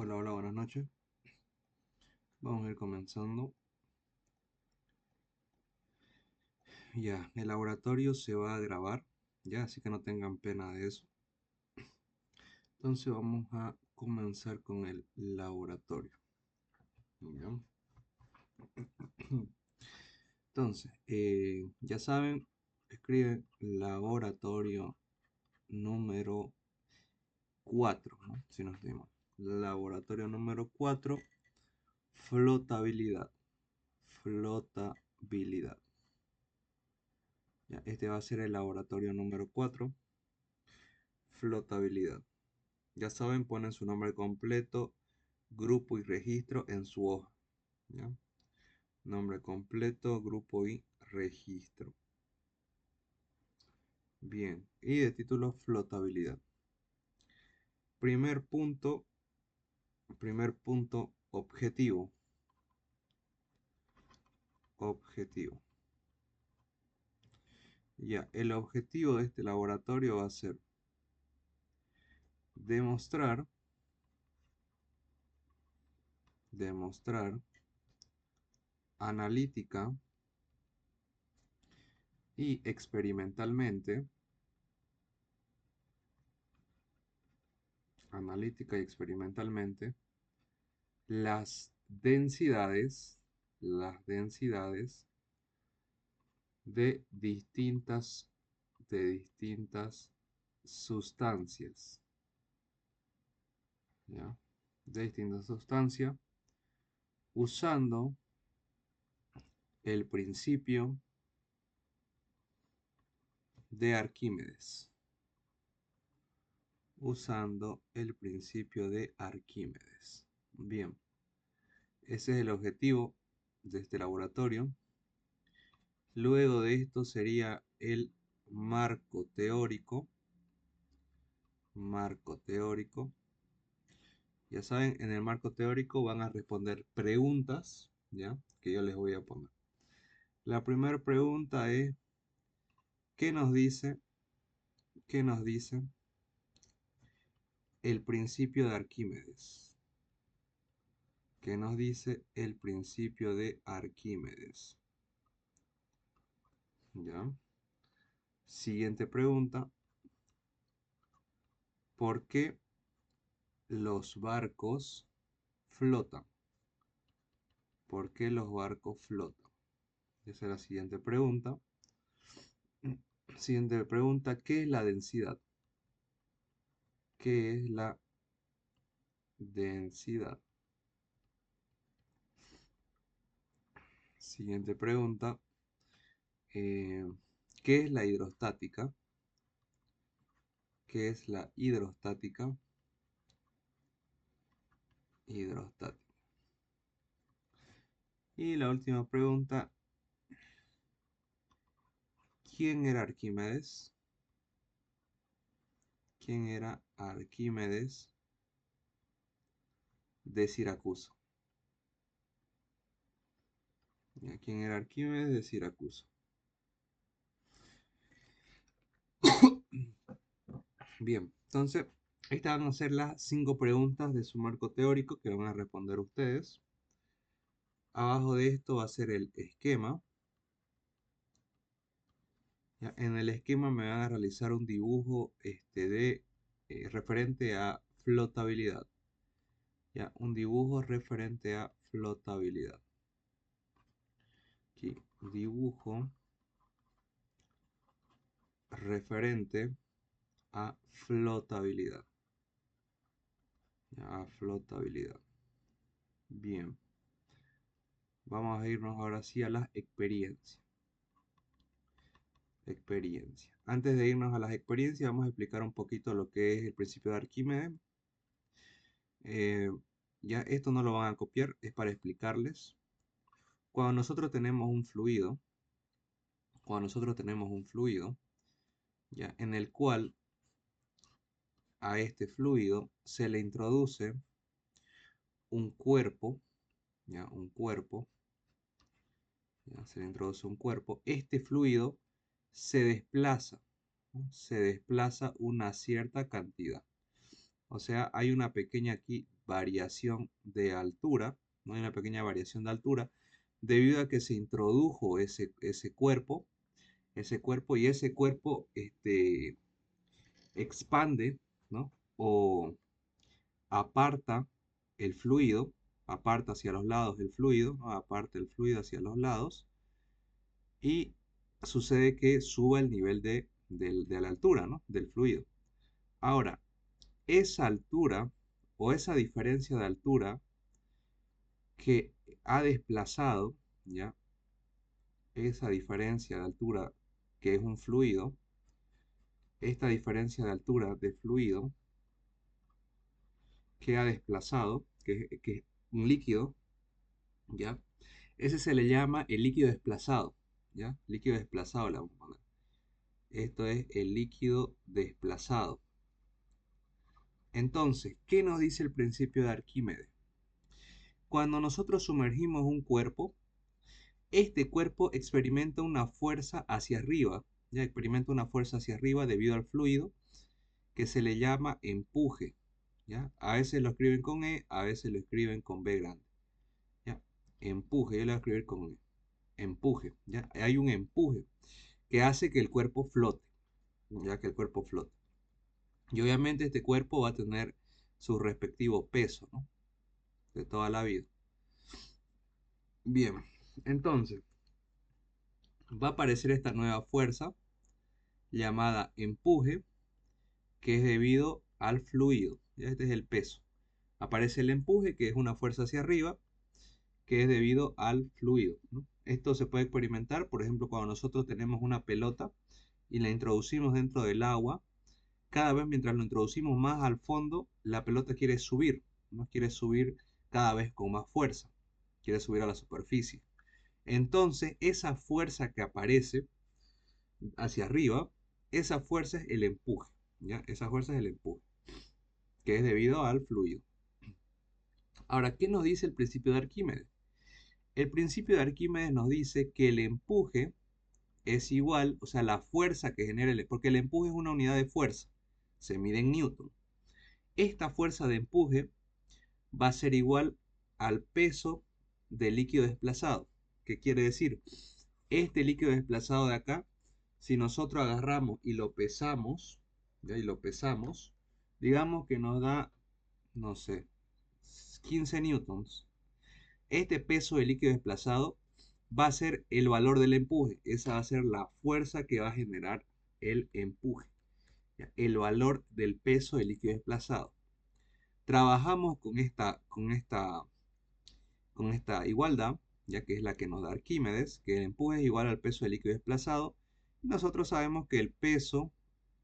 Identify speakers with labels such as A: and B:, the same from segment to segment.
A: Hola, hola, buenas noches. Vamos a ir comenzando. Ya, el laboratorio se va a grabar, ya, así que no tengan pena de eso. Entonces vamos a comenzar con el laboratorio. Ya. Entonces, ya saben, escriben laboratorio número 4, ¿no? Si nos dimos. Laboratorio número 4, flotabilidad. Flotabilidad. Ya, este va a ser el laboratorio número 4, flotabilidad. Ya saben, ponen su nombre completo, grupo y registro en su hoja. ¿Ya? Nombre completo, grupo y registro. Bien, y de título flotabilidad. Primer punto, objetivo. Objetivo. Ya, el objetivo de este laboratorio va a ser demostrar analítica y experimentalmente las densidades de distintas sustancias, ¿ya? De distintas sustancias, usando el principio de Arquímedes. Usando el principio de Arquímedes. Bien, ese es el objetivo de este laboratorio. Luego de esto sería el marco teórico. Marco teórico. Ya saben, en el marco teórico van a responder preguntas, ¿ya? Que yo les voy a poner. La primera pregunta es, ¿qué nos dice el principio de Arquímedes? ¿Qué nos dice el principio de Arquímedes? ¿Ya? Siguiente pregunta, ¿por qué los barcos flotan? ¿Por qué los barcos flotan? Esa es la siguiente pregunta. Siguiente pregunta, ¿qué es la densidad? ¿Qué es la densidad? Siguiente pregunta, eh, ¿qué es la hidrostática? ¿Qué es la hidrostática? Hidrostática. Y la última pregunta, ¿quién era Arquímedes? ¿Quién era Arquímedes de Siracusa? ¿Quién era Arquímedes de Siracusa? Bien, entonces, estas van a ser las 5 preguntas de su marco teórico que van a responder ustedes. Abajo de esto va a ser el esquema. ¿Ya? En el esquema me van a realizar un dibujo referente a flotabilidad. ¿Ya? Un dibujo referente a flotabilidad. Aquí, dibujo referente a flotabilidad. ¿Ya? A flotabilidad. Bien. Vamos a irnos ahora sí a las experiencias. Experiencia. Antes de irnos a las experiencias, vamos a explicar un poquito lo que es el principio de Arquímedes. Eh, ya esto no lo van a copiar, es para explicarles. Cuando nosotros tenemos un fluido, ya, en el cual a este fluido se le introduce un cuerpo, ya, se le introduce un cuerpo, este fluido se desplaza, ¿no? Se desplaza una cierta cantidad. O sea, hay una pequeña aquí variación de altura, ¿no? Hay una pequeña variación de altura, debido a que se introdujo ese cuerpo, y ese cuerpo expande, ¿no? O aparta el fluido, aparta hacia los lados el fluido, ¿no? Aparta el fluido hacia los lados, y sucede que suba el nivel de la altura, ¿no? Del fluido. Ahora, esa altura o esa diferencia de altura que ha desplazado, ¿ya? Esa diferencia de altura que es un fluido, esta diferencia de altura de fluido que ha desplazado, que es un líquido, ¿ya? Ese se le llama el líquido desplazado, ¿ya? Líquido desplazado le vamos a poner. Esto es el líquido desplazado. Entonces, ¿qué nos dice el principio de Arquímedes? Cuando nosotros sumergimos un cuerpo, este cuerpo experimenta una fuerza hacia arriba, ya experimenta una fuerza hacia arriba debido al fluido que se le llama empuje, ¿ya? A veces lo escriben con E, a veces lo escriben con B grande, ¿ya? Empuje, yo lo voy a escribir con E. Empuje, ¿ya? Hay un empuje que hace que el cuerpo flote, ya que el cuerpo flote. Y obviamente este cuerpo va a tener su respectivo peso, ¿no? De toda la vida. Bien, entonces va a aparecer esta nueva fuerza llamada empuje, que es debido al fluido. ¿Ya? Este es el peso. Aparece el empuje, que es una fuerza hacia arriba, que es debido al fluido, ¿no? Esto se puede experimentar, por ejemplo, cuando nosotros tenemos una pelota y la introducimos dentro del agua. Cada vez mientras lo introducimos más al fondo, la pelota quiere subir, ¿no? Quiere subir cada vez con más fuerza, quiere subir a la superficie. Entonces, esa fuerza que aparece hacia arriba, esa fuerza es el empuje, ¿ya? Esa fuerza es el empuje, que es debido al fluido. Ahora, ¿qué nos dice el principio de Arquímedes? El principio de Arquímedes nos dice que el empuje es igual, o sea, la fuerza que genera porque el empuje es una unidad de fuerza, se mide en newton. Esta fuerza de empuje va a ser igual al peso del líquido desplazado. ¿Qué quiere decir? Este líquido desplazado de acá, si nosotros agarramos y lo pesamos, ¿ya? Y lo pesamos, digamos que nos da, no sé, 15 newtons. Este peso del líquido desplazado va a ser el valor del empuje. Esa va a ser la fuerza que va a generar el empuje. ¿Ya? El valor del peso del líquido desplazado. Trabajamos con esta igualdad, ya que es la que nos da Arquímedes, que el empuje es igual al peso del líquido desplazado. Y nosotros sabemos que el peso,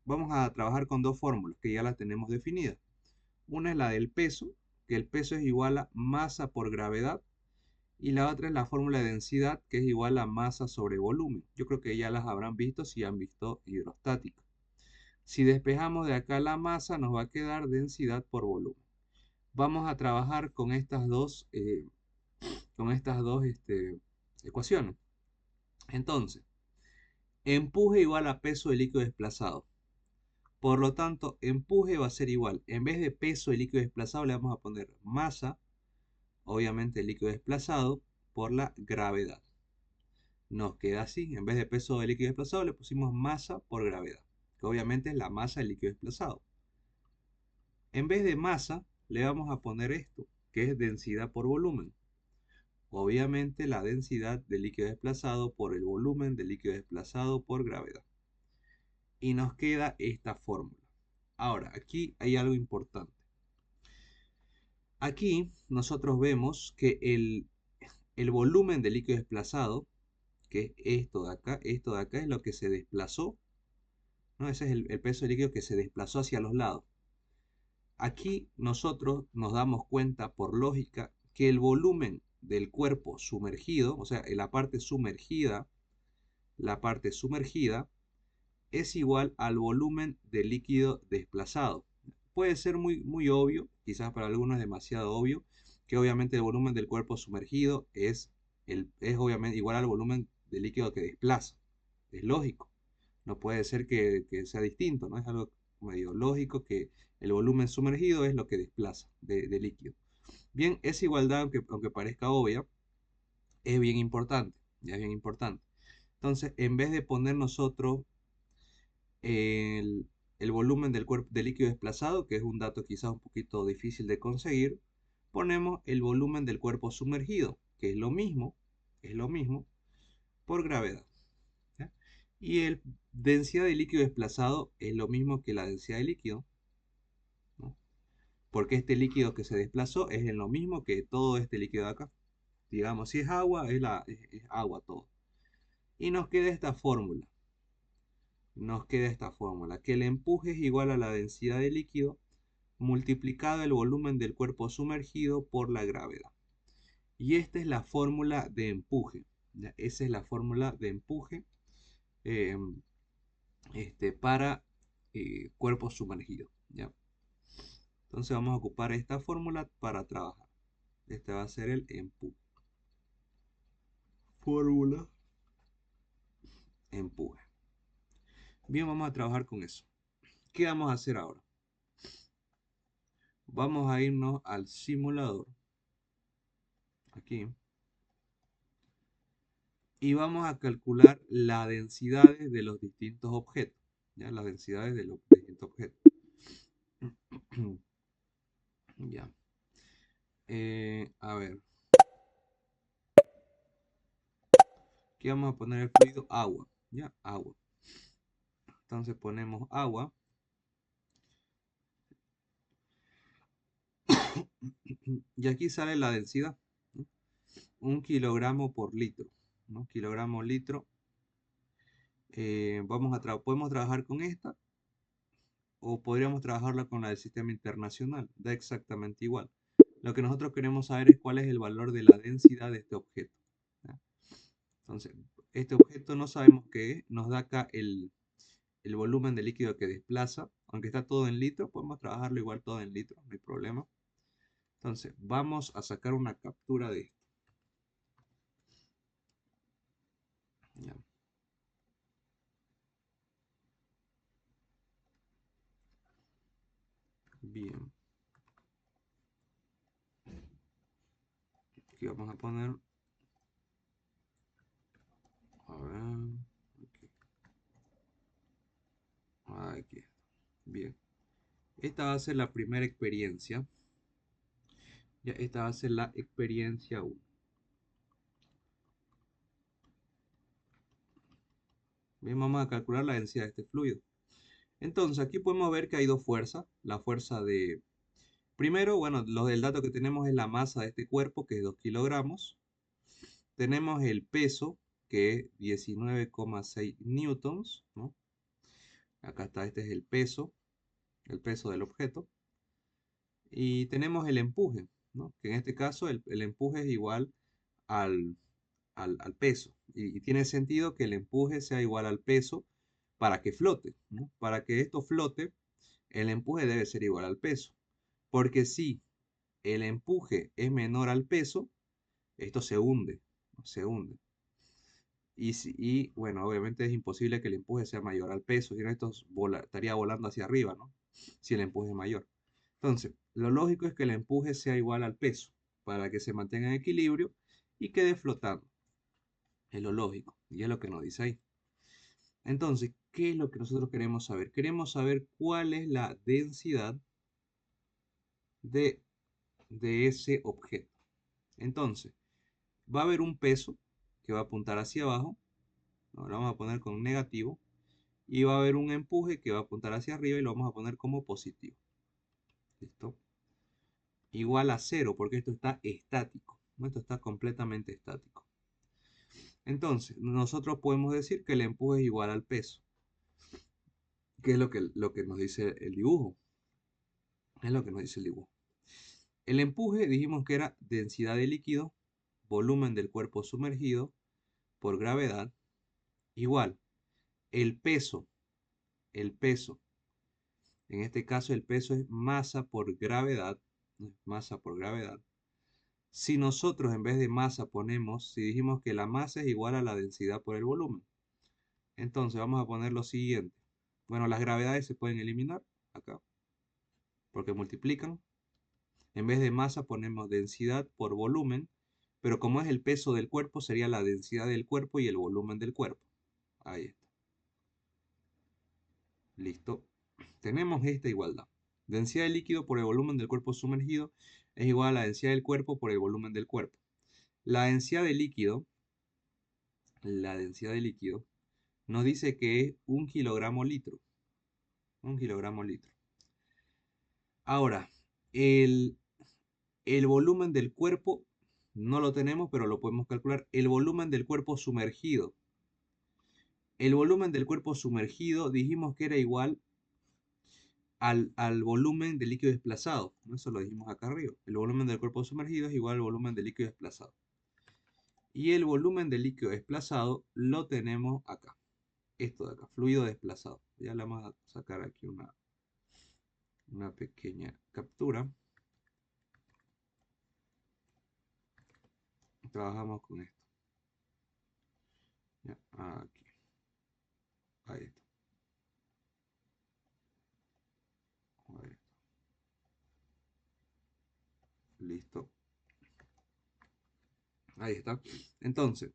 A: vamos a trabajar con dos fórmulas que ya las tenemos definidas. Una es la del peso, que el peso es igual a masa por gravedad. Y la otra es la fórmula de densidad, que es igual a masa sobre volumen. Yo creo que ya las habrán visto si han visto hidrostática. Si despejamos de acá la masa, nos va a quedar densidad por volumen. Vamos a trabajar con estas dos ecuaciones. Entonces, empuje igual a peso de líquido desplazado. Por lo tanto, empuje va a ser igual. En vez de peso de líquido desplazado, le vamos a poner masa, obviamente el líquido desplazado, por la gravedad. Nos queda así. En vez de peso de líquido desplazado, le pusimos masa por gravedad, que obviamente es la masa del líquido desplazado. En vez de masa, le vamos a poner esto, que es densidad por volumen. Obviamente la densidad del líquido desplazado por el volumen del líquido desplazado por gravedad. Y nos queda esta fórmula. Ahora, aquí hay algo importante. Aquí nosotros vemos que el volumen del líquido desplazado, que es esto de acá es lo que se desplazó, ¿no? Ese es el peso del líquido que se desplazó hacia los lados. Aquí nosotros nos damos cuenta por lógica que el volumen del cuerpo sumergido, o sea, la parte sumergida es igual al volumen del líquido desplazado. Puede ser muy, muy obvio, quizás para algunos es demasiado obvio, que obviamente el volumen del cuerpo sumergido es obviamente igual al volumen del líquido que desplaza. Es lógico. No puede ser que sea distinto, ¿no? Es algo medio lógico que el volumen sumergido es lo que desplaza de líquido. Bien, esa igualdad, aunque parezca obvia, es bien importante, ya es bien importante. Entonces, en vez de poner nosotros el, el volumen del cuerpo de líquido desplazado, que es un dato quizás un poquito difícil de conseguir, ponemos el volumen del cuerpo sumergido, que es lo mismo por gravedad. ¿Ya? Y el densidad de líquido desplazado es lo mismo que la densidad de líquido, ¿no? Porque este líquido que se desplazó es lo mismo que todo este líquido de acá. Digamos, si es agua, es agua todo. Y nos queda esta fórmula. Que el empuje es igual a la densidad de líquido multiplicado el volumen del cuerpo sumergido por la gravedad. Y esta es la fórmula de empuje. ¿Ya? Esa es la fórmula de empuje eh, para cuerpo sumergido. ¿Ya? Entonces vamos a ocupar esta fórmula para trabajar. Este va a ser el empuje. Fórmula empuje. Bien, vamos a trabajar con eso. ¿Qué vamos a hacer ahora? Vamos a irnos al simulador. Aquí. Y vamos a calcular las densidades de los distintos objetos. ¿Ya? Las densidades de los distintos objetos. Ya. A ver. Aquí vamos a poner el fluido agua. ¿Ya? Agua. Entonces ponemos agua. Y aquí sale la densidad. ¿No? 1 kilogramo por litro. ¿No? Kilogramo litro. Podemos trabajar con esta. O podríamos trabajarla con la del sistema internacional. Da exactamente igual. Lo que nosotros queremos saber es cuál es el valor de la densidad de este objeto. ¿Ya? Entonces, este objeto no sabemos qué es. Nos da acá el volumen de líquido que desplaza. Aunque está todo en litros, podemos trabajarlo igual todo en litros, no hay problema. Entonces, vamos a sacar una captura de esto. ¿Ya? Bien. Aquí vamos a poner. A ver. Aquí. Bien. Esta va a ser la primera experiencia. Ya, esta va a ser la experiencia 1. Bien, vamos a calcular la densidad de este fluido. Entonces, aquí podemos ver que hay dos fuerzas. La fuerza de... Primero, bueno, el dato que tenemos es la masa de este cuerpo, que es 2 kilogramos. Tenemos el peso, que es 19,6 newtons, ¿no? Acá está, este es el peso del objeto. Y tenemos el empuje, ¿no? Que en este caso el empuje es igual al, al peso. Y tiene sentido que el empuje sea igual al peso para que flote, ¿no? Para que esto flote, el empuje debe ser igual al peso. Porque si el empuje es menor al peso, esto se hunde, ¿no? Se hunde. Y bueno, obviamente es imposible que el empuje sea mayor al peso, si no esto estaría volando hacia arriba, ¿no? Si el empuje es mayor. Entonces, lo lógico es que el empuje sea igual al peso, para que se mantenga en equilibrio y quede flotando. Es lo lógico, y es lo que nos dice ahí. Entonces, ¿qué es lo que nosotros queremos saber? Queremos saber cuál es la densidad de, de ese objeto. Entonces, va a haber un peso que va a apuntar hacia abajo, ¿no? Lo vamos a poner con negativo, y va a haber un empuje que va a apuntar hacia arriba y lo vamos a poner como positivo. ¿Listo? Igual a cero, porque esto está estático, ¿no? Esto está completamente estático. Entonces, nosotros podemos decir que el empuje es igual al peso, que es lo que nos dice el dibujo. Es lo que nos dice el dibujo. El empuje dijimos que era densidad de líquido, volumen del cuerpo sumergido por gravedad, igual el peso, el peso. En este caso el peso es masa por gravedad, masa por gravedad. Si nosotros en vez de masa ponemos, si dijimos que la masa es igual a la densidad por el volumen, entonces vamos a poner lo siguiente. Bueno, las gravedades se pueden eliminar acá, porque multiplican. En vez de masa ponemos densidad por volumen, pero como es el peso del cuerpo, sería la densidad del cuerpo y el volumen del cuerpo. Ahí está. Listo. Tenemos esta igualdad. Densidad de líquido por el volumen del cuerpo sumergido es igual a la densidad del cuerpo por el volumen del cuerpo. La densidad de líquido nos dice que es 1 kilogramo litro. 1 kilogramo litro. Ahora, el volumen del cuerpo no lo tenemos, pero lo podemos calcular. El volumen del cuerpo sumergido. El volumen del cuerpo sumergido dijimos que era igual al volumen del líquido desplazado, ¿no? Eso lo dijimos acá arriba. El volumen del cuerpo sumergido es igual al volumen del líquido desplazado. Y el volumen del líquido desplazado lo tenemos acá. Esto de acá, fluido desplazado. Ya le vamos a sacar aquí una pequeña captura. Trabajamos con esto. Ya, aquí. Ahí está. Ahí está. Listo. Ahí está. Entonces,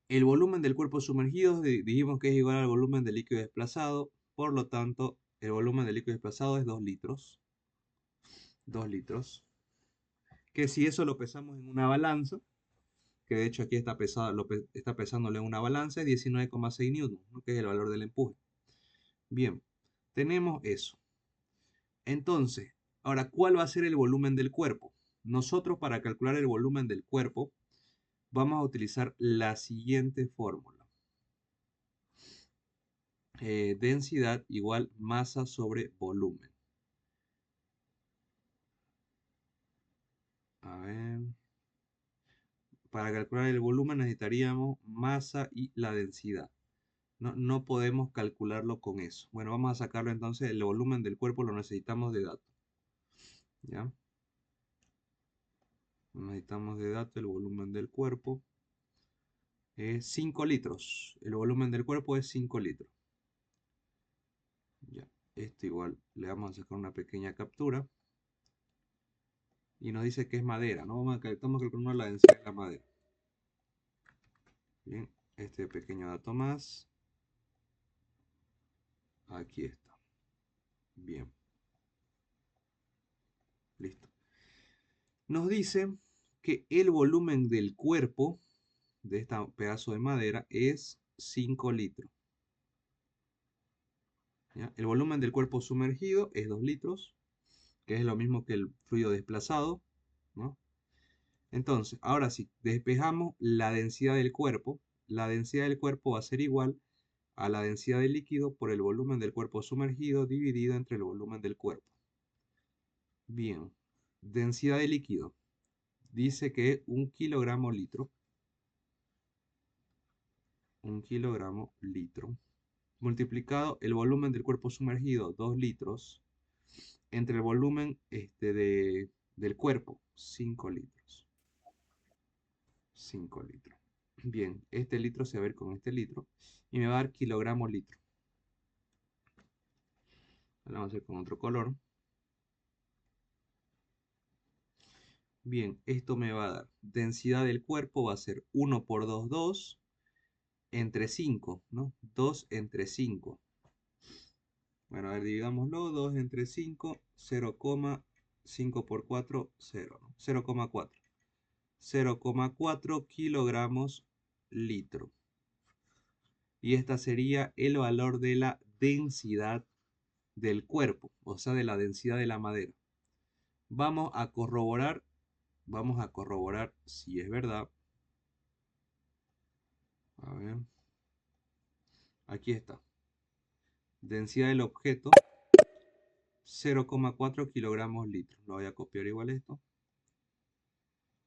A: el volumen del cuerpo sumergido dijimos que es igual al volumen del líquido desplazado. Por lo tanto, el volumen del líquido desplazado es 2 litros. 2 litros. Que si eso lo pesamos en una balanza, que de hecho aquí está, está pesándole en una balanza, es 19,6 newtons, ¿no? Que es el valor del empuje. Bien, tenemos eso. Entonces, ahora, ¿cuál va a ser el volumen del cuerpo? Nosotros para calcular el volumen del cuerpo vamos a utilizar la siguiente fórmula. Densidad igual masa sobre volumen. A ver. Para calcular el volumen necesitaríamos masa y la densidad. No podemos calcularlo con eso. Bueno, vamos a sacarlo entonces. El volumen del cuerpo lo necesitamos de dato. ¿Ya? Necesitamos de dato el volumen del cuerpo. Es 5 litros. El volumen del cuerpo es 5 litros. Ya. Esto igual le vamos a sacar una pequeña captura. Y nos dice que es madera. ¿No? Estamos calculando la densidad de la madera. Bien. Este pequeño dato más. Aquí está. Bien. Listo. Nos dice que el volumen del cuerpo de este pedazo de madera es 5 litros. ¿Ya? El volumen del cuerpo sumergido es 2 litros, que es lo mismo que el fluido desplazado, ¿no? Entonces, ahora sí, despejamos la densidad del cuerpo. La densidad del cuerpo va a ser igual a la densidad del líquido por el volumen del cuerpo sumergido dividido entre el volumen del cuerpo. Bien, densidad de líquido. Dice que es 1 kilogramo litro. 1 kilogramo litro. Multiplicado el volumen del cuerpo sumergido, 2 litros, entre el volumen del cuerpo, 5 litros. 5 litros. Bien, este litro se va a ver con este litro y me va a dar kilogramo litro. Ahora vamos a hacer con otro color. Bien, esto me va a dar densidad del cuerpo, va a ser 1 por 2, 2, entre 5, ¿no? 2 entre 5. Bueno, a ver, dividámoslo, 2 entre 5, 0,5 por 4, 0, ¿no? 0,4. 0,4 kilogramos litro. Y esta sería el valor de la densidad del cuerpo, o sea, de la densidad de la madera. Vamos a corroborar si es verdad. A ver, aquí está. Densidad del objeto, 0,4 kilogramos litro. Lo voy a copiar igual esto.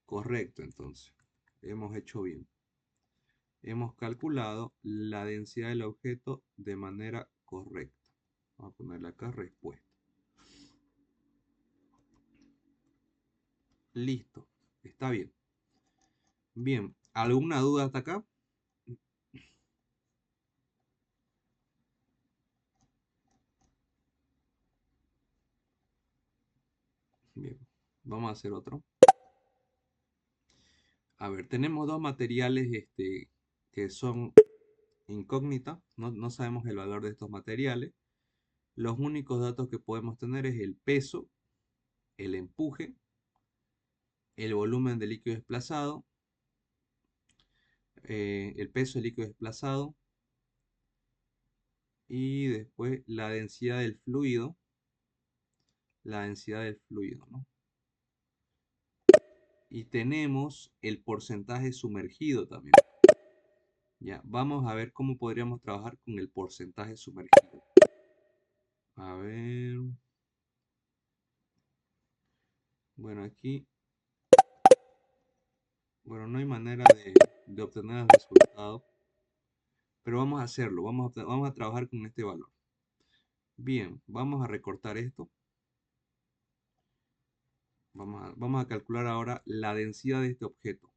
A: Correcto, entonces. Hemos hecho bien. Hemos calculado la densidad del objeto de manera correcta. Vamos a ponerle acá respuesta. Listo. Está bien. Bien. ¿Alguna duda hasta acá? Vamos a hacer otro. A ver, tenemos dos materiales que son incógnitas. No sabemos el valor de estos materiales. Los únicos datos que podemos tener es el peso, el empuje, el volumen del líquido desplazado, el peso del líquido desplazado y después la densidad del fluido. La densidad del fluido, ¿no? Y tenemos el porcentaje sumergido también. Ya, vamos a ver cómo podríamos trabajar con el porcentaje sumergido. A ver. Bueno, aquí. Bueno, no hay manera de obtener el resultado. Pero vamos a hacerlo. Vamos a trabajar con este valor. Bien, vamos a recortar esto. Vamos a calcular ahora la densidad de este objeto.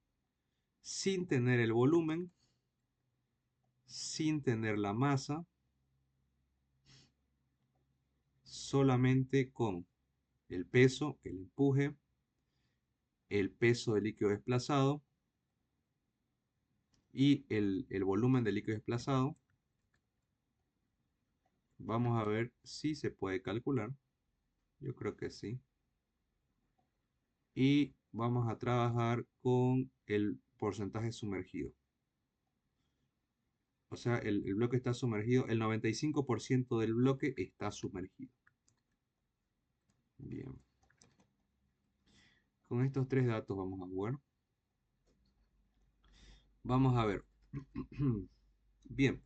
A: Sin tener el volumen. Sin tener la masa. Solamente con el peso, el empuje, el peso del líquido desplazado y el volumen del líquido desplazado. Vamos a ver si se puede calcular. Yo creo que sí. Y vamos a trabajar con el porcentaje sumergido. O sea, el bloque está sumergido, el 95% del bloque está sumergido. Bien. Con estos tres datos vamos a jugar. Vamos a ver. Bien.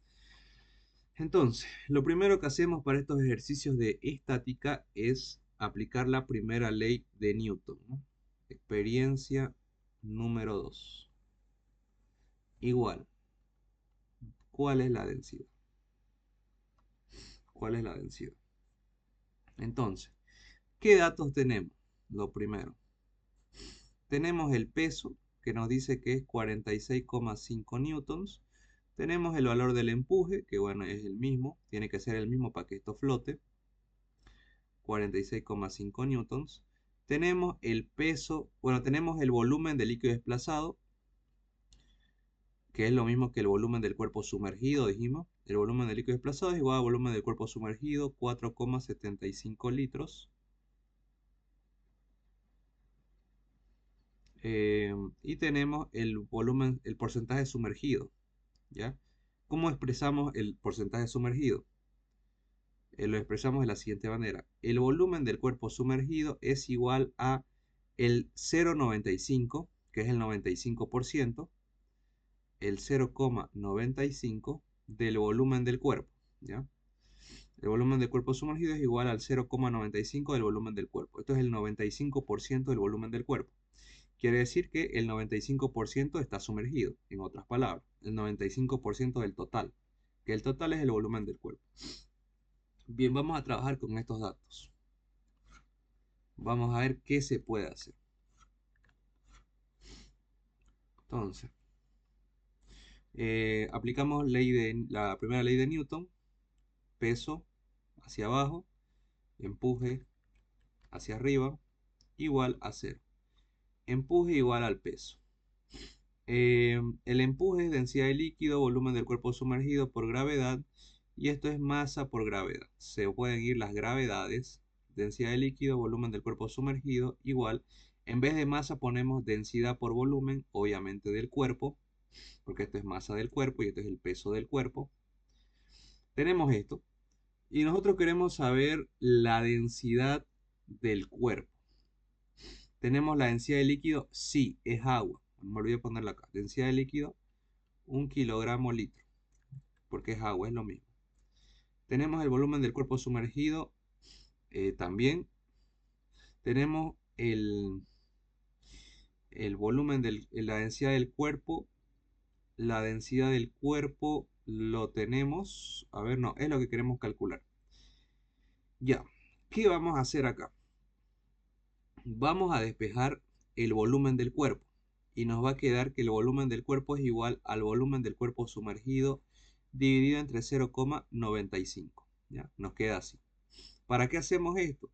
A: Entonces, lo primero que hacemos para estos ejercicios de estática es aplicar la primera ley de Newton, ¿no? Experiencia número 2. Igual. ¿Cuál es la densidad? ¿Cuál es la densidad? Entonces, ¿qué datos tenemos? Lo primero. Tenemos el peso, que nos dice que es 46,5 newtons. Tenemos el valor del empuje, que bueno, es el mismo. Tiene que ser el mismo para que esto flote. 46,5 newtons. Tenemos el peso, bueno, tenemos el volumen del líquido desplazado, que es lo mismo que el volumen del cuerpo sumergido, dijimos. El volumen del líquido desplazado es igual al volumen del cuerpo sumergido, 4,75 litros. Y tenemos el volumen, el porcentaje sumergido, ¿ya? ¿Cómo expresamos el porcentaje sumergido? Lo expresamos de la siguiente manera. El volumen del cuerpo sumergido es igual a el 0,95, que es el 95%, el 0,95 del volumen del cuerpo, ¿ya? El volumen del cuerpo sumergido es igual al 0,95 del volumen del cuerpo. Esto es el 95% del volumen del cuerpo. Quiere decir que el 95% está sumergido, en otras palabras, el 95% del total, que el total es el volumen del cuerpo. Bien, vamos a trabajar con estos datos. Vamos a ver qué se puede hacer. Entonces, aplicamos la primera ley de Newton, peso hacia abajo, empuje hacia arriba, igual a 0. Empuje igual al peso. El empuje es densidad de líquido, volumen del cuerpo sumergido por gravedad, y esto es masa por gravedad. Se pueden ir las gravedades, densidad de líquido, volumen del cuerpo sumergido, igual. En vez de masa ponemos densidad por volumen, obviamente del cuerpo, porque esto es masa del cuerpo y esto es el peso del cuerpo. Tenemos esto. Y nosotros queremos saber la densidad del cuerpo. ¿Tenemos la densidad de líquido? Sí, es agua. Me olvidé ponerla acá. Densidad de líquido, 1 kilogramo litro. Porque es agua, es lo mismo. Tenemos el volumen del cuerpo sumergido también. Tenemos el volumen de la densidad del cuerpo. La densidad del cuerpo lo tenemos. A ver, no, es lo que queremos calcular. Ya, ¿qué vamos a hacer acá? Vamos a despejar el volumen del cuerpo. Y nos va a quedar que el volumen del cuerpo es igual al volumen del cuerpo sumergido dividido entre 0,95. ¿Ya? Nos queda así. ¿Para qué hacemos esto?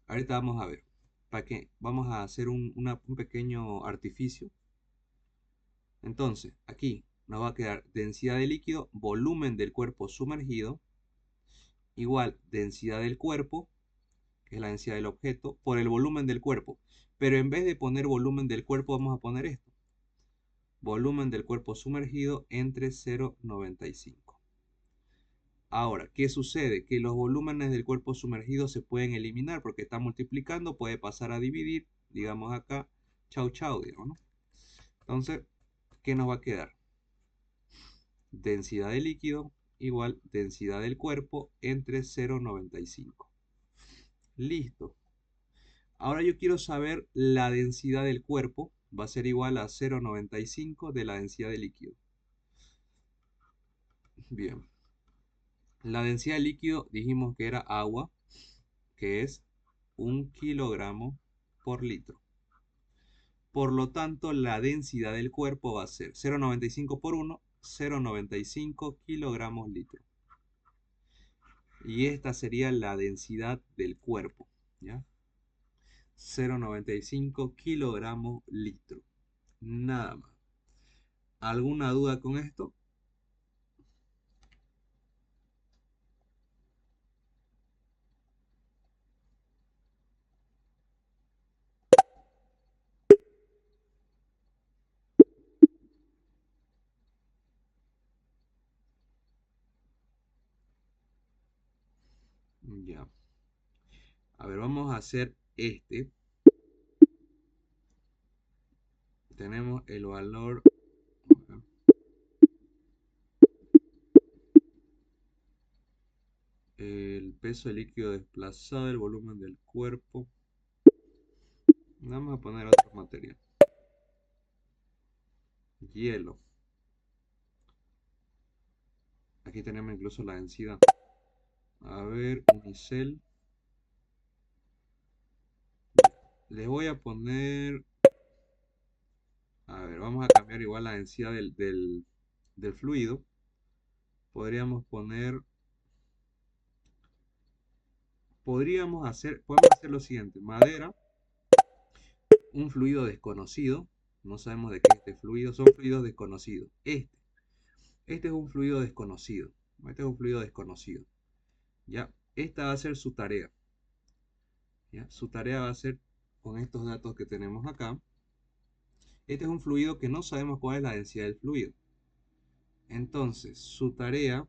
A: Ahorita vamos a ver. para que vamos a hacer un pequeño artificio. Entonces, aquí nos va a quedar densidad de líquido, volumen del cuerpo sumergido, igual densidad del cuerpo, que es la densidad del objeto, por el volumen del cuerpo. Pero en vez de poner volumen del cuerpo, vamos a poner esto. Volumen del cuerpo sumergido entre 0,95. Ahora, ¿qué sucede? Que los volúmenes del cuerpo sumergido se pueden eliminar porque está multiplicando, puede pasar a dividir, digamos acá, chau chau, digamos, ¿no? Entonces, ¿qué nos va a quedar? Densidad de líquido igual densidad del cuerpo entre 0,95. Listo. Ahora yo quiero saber la densidad del cuerpo. Va a ser igual a 0,95 de la densidad de líquido. Bien. La densidad de líquido dijimos que era agua, que es 1 kilogramo por litro. Por lo tanto, la densidad del cuerpo va a ser 0,95 por 1, 0,95 kilogramos litro. Y esta sería la densidad del cuerpo, ¿ya? 0,95 kilogramos litro. Nada más. ¿Alguna duda con esto? Ya. A ver, vamos a hacer este. Tenemos el valor. El peso líquido desplazado, el volumen del cuerpo. Vamos a poner otro material. Hielo. Aquí tenemos incluso la densidad. A ver, unicel. Les voy a poner. A ver, vamos a cambiar igual la densidad del fluido. Podríamos poner. Podemos hacer lo siguiente. Madera, un fluido desconocido. No sabemos de qué es este fluido. Son fluidos desconocidos. Este es un fluido desconocido. Este es un fluido desconocido. ¿Ya? Esta va a ser su tarea. ¿Ya? Su tarea va a ser con estos datos que tenemos acá. Este es un fluido que no sabemos cuál es la densidad del fluido. Entonces, su tarea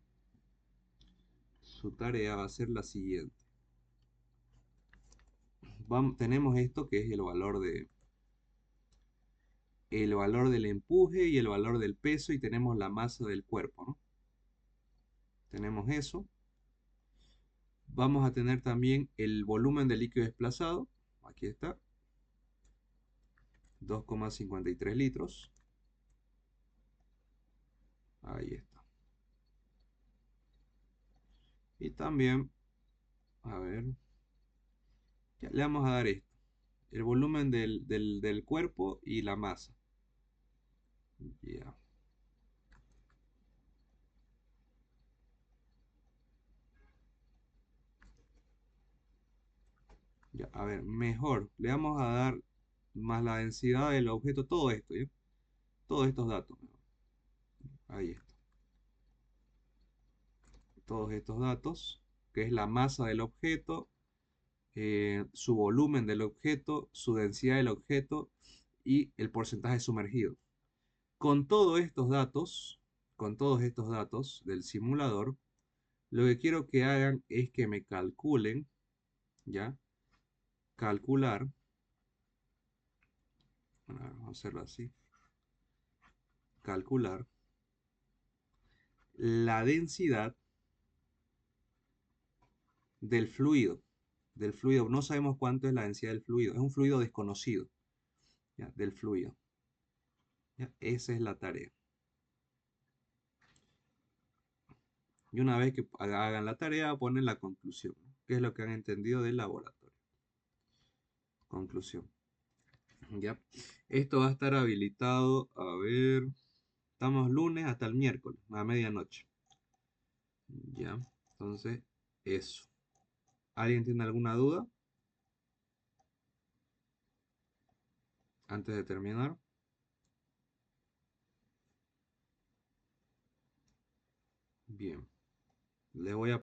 A: va a ser la siguiente. Tenemos esto que es el valor del empuje y el valor del peso y tenemos la masa del cuerpo, ¿no? Tenemos eso. Vamos a tener también el volumen del líquido desplazado. Aquí está. 2,53 litros. Ahí está. Y también, a ver, ya le vamos a dar esto. El volumen del cuerpo y la masa. Ya. Ya, a ver, mejor. Le vamos a dar más la densidad del objeto, todo esto, ¿ya? Todos estos datos. Ahí está. Todos estos datos, que es la masa del objeto, su volumen del objeto, su densidad del objeto y el porcentaje sumergido. Con todos estos datos, con todos estos datos del simulador, lo que quiero que hagan es que me calculen, ¿ya? Calcular, bueno, vamos a hacerlo así, calcular la densidad del fluido. Del fluido, no sabemos cuánto es la densidad del fluido, es un fluido desconocido, ¿ya? Del fluido. ¿Ya? Esa es la tarea. Y una vez que hagan la tarea, ponen la conclusión, ¿no? ¿Qué es lo que han entendido del laboratorio? Conclusión. ¿Ya? Esto va a estar habilitado, a ver, estamos lunes hasta el miércoles, a medianoche. ¿Ya? Entonces, eso. ¿Alguien tiene alguna duda? Antes de terminar, bien, le voy a